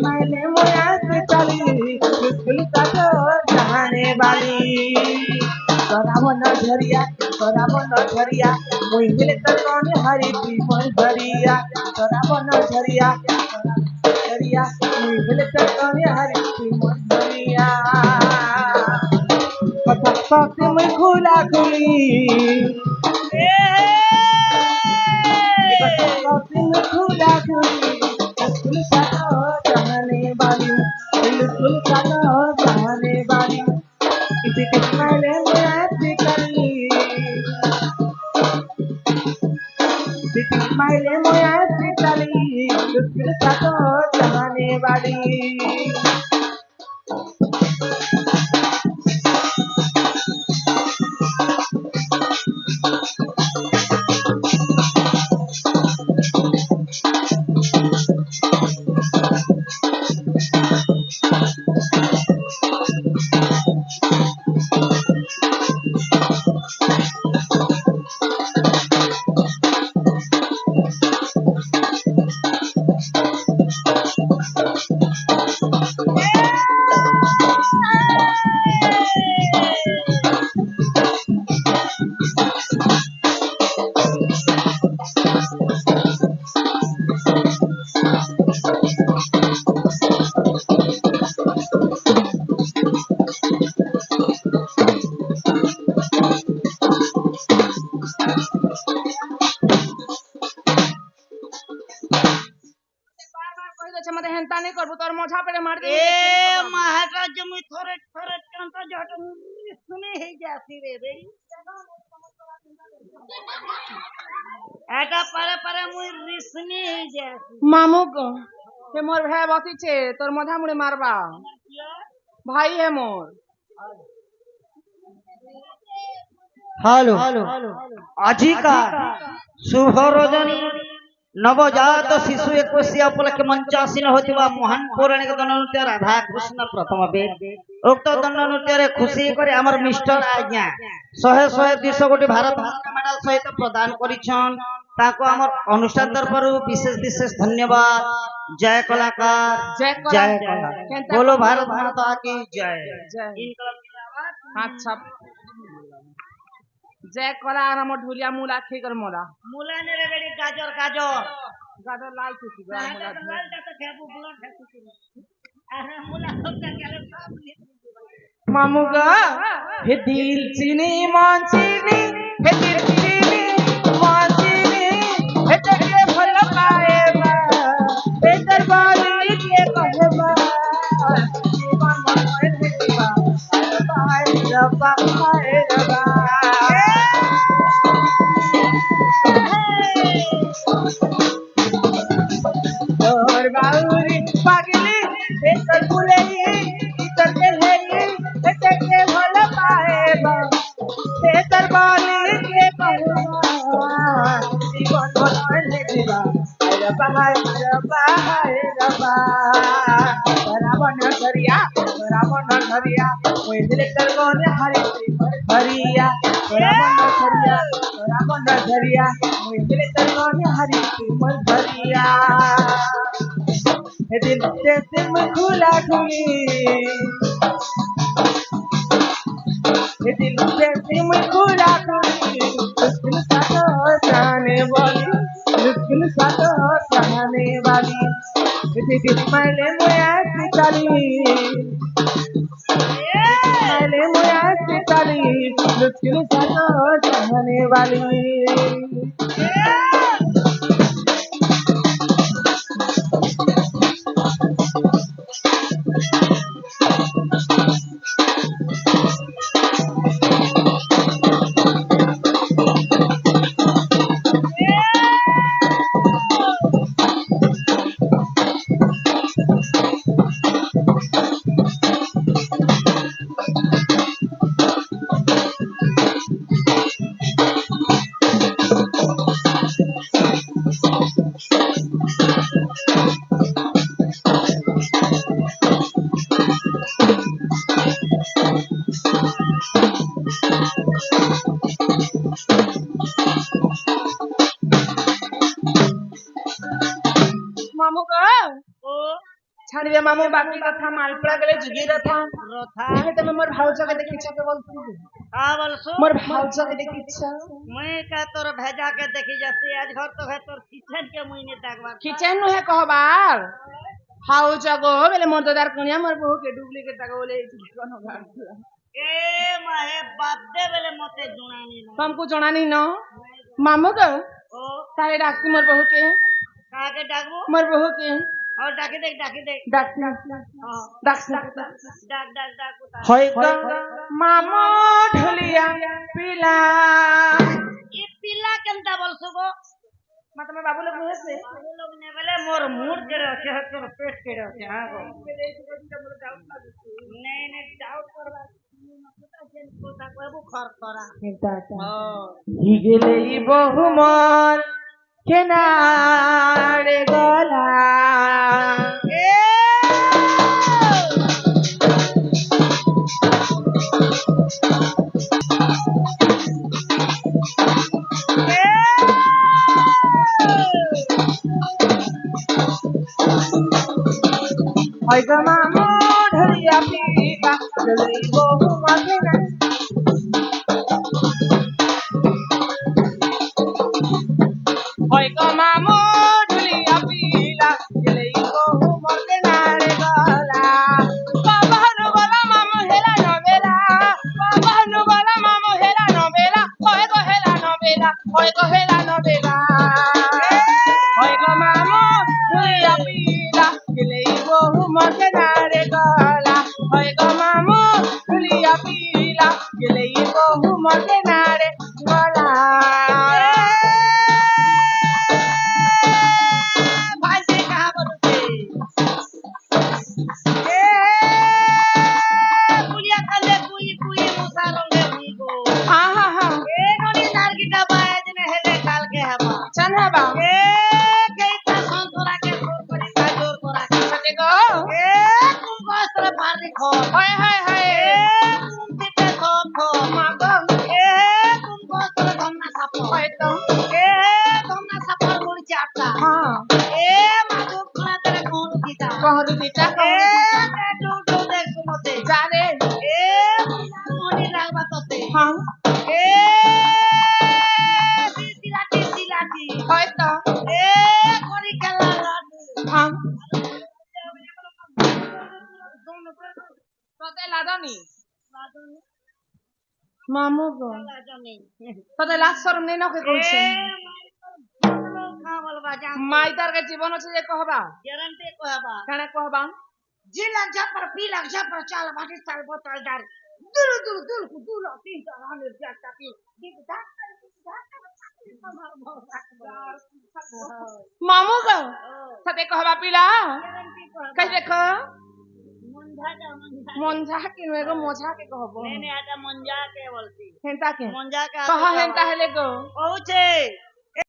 मैंने मोया से चली मुश्किल का तो जाने वाली तोरा मन झरिया मुई मिले कर कौन हरी पी मन झरिया तोरा मन झरिया मुई मिले कर कौन हरी पी मन झरिया कथा साथे मुई खुला खुली खुला खुली जाने वाली बिल्कुल जाने वाली इसी के पहले मैं करी पहले मैं चली बिल्कुल जाने वाली मते हेंता नहीं करबो तोर मोछा पे मार दे ए महाराज मुई थोरे थोरे कांता जट सुने हे जासी रे रे एटा पारे पारे मुई रिसनी हे जासी मामू को से मोर भाई बसी छे तोर मोछा मुड़े मारबा भाई है मोर हेलो आजी का शुभ रजनी नवजात शिशु 21 उपलक्ष्य मंचासीन होतिबा महान पौराणिक दंड नृत्य राधा कृष्ण प्रथम वेद उक्त दंड नृत्य रे खुशी करे हमर मिस्टर आज्ञा 100 200 कोटी भारत मेडल सहित प्रदान करिछन ताको हमर अनुष्ठान तरफरु विशेष धन्यवाद जय कलाकार जय कला बोलो भारत माता की जय अच्छा जय कला आराम ढोलिया मूला खेकर मोला मूला ने रे बेड़ी गाजर लाल थी लाल तो फेबू ब्लड है अरे मूला सब के मामू गा हे दिल चीनी मान चीनी हे दिल चीनी मान चीनी हे तेरे भल पाए बा हे दरबारी के कहबा जीवन मोए देखबा पाए रबा पाए रबा और बाउरी पागली बेतर बुलेई इतर के हेई बेटे के भल पाएबा बेतर बाली के कहबा जीवन भर लेबा रबा रावण धरिया ओए दिल कर गोने हरि भरिया रावण धरिया ओए दिल कर गोने हरि भरिया हे दिल से सिम खुला खुली हे दिल से सिम खुला खुली मुश्किल साथ जाने वाली इसी पहले मोया से चली मुश्किल साथ जाने वाली ছাড়িবে মামু বাকি কথা মালপুরা গেলে যুগি রথা রথা আমি তুমি মোর ভাউজকে দেখিছ কে বলছি কা বলছো মোর ভাউজকে দেখিছ মুই কা তোর ভেজা के देखी जाती आज घर तो है तोर किचन के मुई ने देखबार কিচেন নুহে কহবার ভাউজ গো বেলে মোর দাদার কুনিয়া মোর বহু কে ডুপ্লিকেট টাকা বলে কোন গান ए माहे बाप दे बेले मते जुनानी ना तुमको जଣା नहीं न मामू गो ओ तारे डाकती मोर बहु के का के डाकबो मोर बहु के और डाके देख डाकती हां डाकती डाक उतार होय ग मामू ढोलिया पिला ई पिला केनता बोलसो गो मत में बाबू लोग मुहे से लोग ने बेले मोर मूड के रखे है तोर पेट के रखे हां गो नहीं डाउट करबा कोता कहबो खर करा हिगले बहु मोर केनारे गला होय ग मामू ढोलिया पिला हिगले बहु मोर केनारे होय ग मामू ढोलिया पिला हिगले बहु मोर केनारे गला बाबानु गला मामू हेला नबेला बाबानु गला मामू हेला नबेला होय ग हेला नबेला होय ग हेला नबेला होय ग मामू ढोलिया पिला हिगले बहु मोर केनारे गला होय ग मामू ढोलिया पिला हिगले बहु मोर केनारे गला भाई कहां बोलते ए पुलिया कले कुई मुसा रंगे हुई गो हाँ हाँ हाँ ए नोनी नार की डबाए जने हेले काल के हवा चल है बा ए केता संतोरा के जोर करी का जोर करा के सके गो ए तुम गोस्त्र भारी खो हाय हाय हाय ए तुम तिते खो खो मागो ए तुम गोस्त्र धमना सापो हाय तो ए धमना सापर मुड़ी चाटता हाँ ए माधु खना तेरे कौन दीता कहरु दीटा ए कहरु डू देख सुनते जा रे ए मोनी लागबा तोते हाँ ए सिलाटी हाय तो ए कोनी कला लाडू हाँ तोते लादनी मामू गो तोते लाज शरम नहीं न के कइसे माई तार के जीवन আছে যে कहबा গ্যারান্টি কইবা কানে कहबा জি লাগা पर पी लगजा पर चाल बाटी चाल बोतल डाल दुल दुल तीन चार हमें जाता पी मामू गो तते कहबा पिला कह देखो मंझा के एगो मोझा के कहबो नहीं आता मंजा के बोलती हेंता के मंजा के कहा हेंता हेले गो पहुंचे